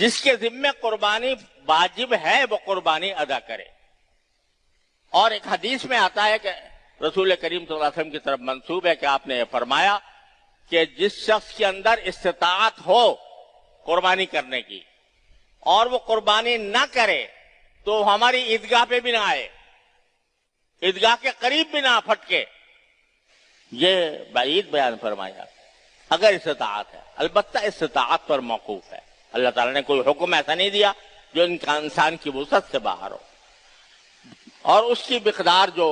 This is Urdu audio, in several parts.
جس کے ذمے قربانی واجب ہے وہ قربانی ادا کرے. اور ایک حدیث میں آتا ہے کہ رسول کریم صلی اللہ علیہ وسلم کی طرف منسوب ہے کہ آپ نے یہ فرمایا کہ جس شخص کے اندر استطاعت ہو قربانی کرنے کی اور وہ قربانی نہ کرے تو ہماری عیدگاہ پہ بھی نہ آئے، عیدگاہ کے قریب بھی نہ پھٹکے. یہ بعید بیان فرمایا اگر استطاعت ہے. البتہ استطاعت پر موقوف ہے. اللہ تعالیٰ نے کوئی حکم ایسا نہیں دیا جو انسان کی وسعت سے باہر ہو. اور اس کی مقدار جو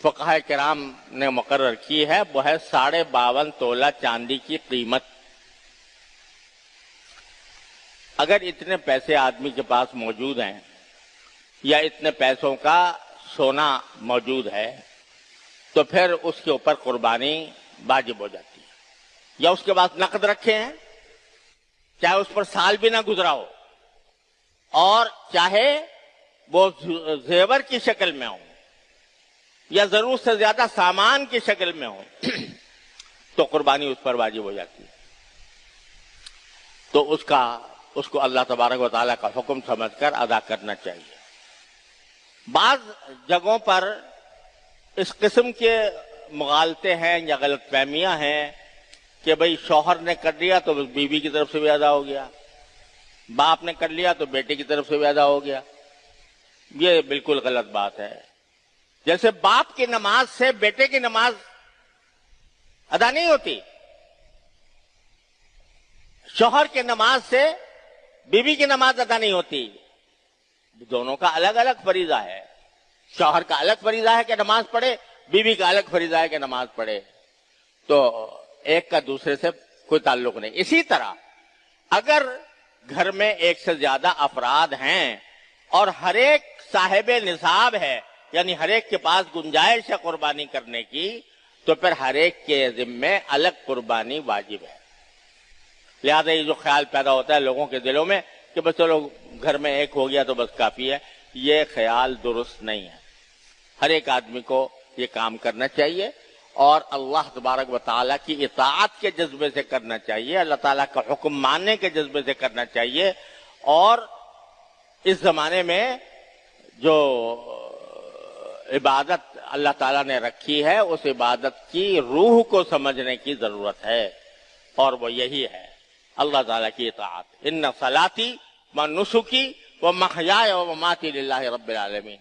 فقہاء کرام نے مقرر کی ہے وہ ہے 52.5 تولہ چاندی کی قیمت. اگر اتنے پیسے آدمی کے پاس موجود ہیں یا اتنے پیسوں کا سونا موجود ہے تو پھر اس کے اوپر قربانی واجب ہو جاتی ہے. یا اس کے پاس نقد رکھے ہیں، چاہے اس پر سال بھی نہ گزرا ہو اور چاہے وہ زیور کی شکل میں ہو یا ضرورت سے زیادہ سامان کی شکل میں ہو تو قربانی اس پر واجب ہو جاتی ہے. تو اس کو اللہ تبارک و تعالیٰ کا حکم سمجھ کر ادا کرنا چاہیے. بعض جگہوں پر اس قسم کے مغالطے ہیں یا غلط فہمیاں ہیں کہ بھئی شوہر نے کر لیا تو بیوی کی طرف سے بھی ادا ہو گیا، باپ نے کر لیا تو بیٹے کی طرف سے بھی ادا ہو گیا. یہ بالکل غلط بات ہے. جیسے باپ کی نماز سے بیٹے کی نماز ادا نہیں ہوتی، شوہر کی نماز سے بیوی کی نماز ادا نہیں ہوتی. دونوں کا الگ الگ فریضہ ہے. شوہر کا الگ فریضہ ہے کہ نماز پڑھے، بیوی کا الگ فریضہ ہے کہ نماز پڑھے. تو ایک کا دوسرے سے کوئی تعلق نہیں. اسی طرح اگر گھر میں ایک سے زیادہ افراد ہیں اور ہر ایک صاحب نصاب ہے، یعنی ہر ایک کے پاس گنجائش ہے قربانی کرنے کی، تو پھر ہر ایک کے ذمے الگ قربانی واجب ہے. لہذا یہ جو خیال پیدا ہوتا ہے لوگوں کے دلوں میں کہ بس چلو گھر میں ایک ہو گیا تو بس کافی ہے، یہ خیال درست نہیں ہے. ہر ایک آدمی کو یہ کام کرنا چاہیے اور اللہ تبارک و تعالیٰ کی اطاعت کے جذبے سے کرنا چاہیے، اللہ تعالیٰ کا حکم ماننے کے جذبے سے کرنا چاہیے. اور اس زمانے میں جو عبادت اللہ تعالیٰ نے رکھی ہے اس عبادت کی روح کو سمجھنے کی ضرورت ہے، اور وہ یہی ہے اللہ تعالیٰ کی اطاعت. ان صلاتی و نسکی و محیای و مماتی للہ رب العالمین.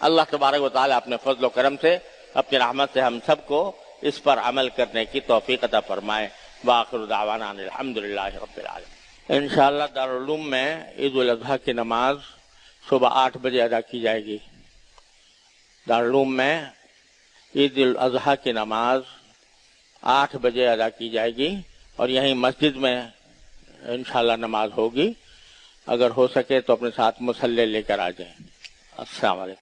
اللہ تبارک و تعالیٰ اپنے فضل و کرم سے، اپنی رحمت سے ہم سب کو اس پر عمل کرنے کی توفیق عطا فرمائے. وآخر دعوانا ان الحمدللہ رب العالمین. انشاءاللہ دارالعلوم میں عید الاضحیٰ کی نماز صبح 8 بجے ادا کی جائے گی. دارالعلوم میں عید الاضحیٰ کی نماز 8 بجے ادا کی جائے گی اور یہیں مسجد میں انشاءاللہ نماز ہوگی. اگر ہو سکے تو اپنے ساتھ مصلی لے کر آ جائیں. السلام علیکم.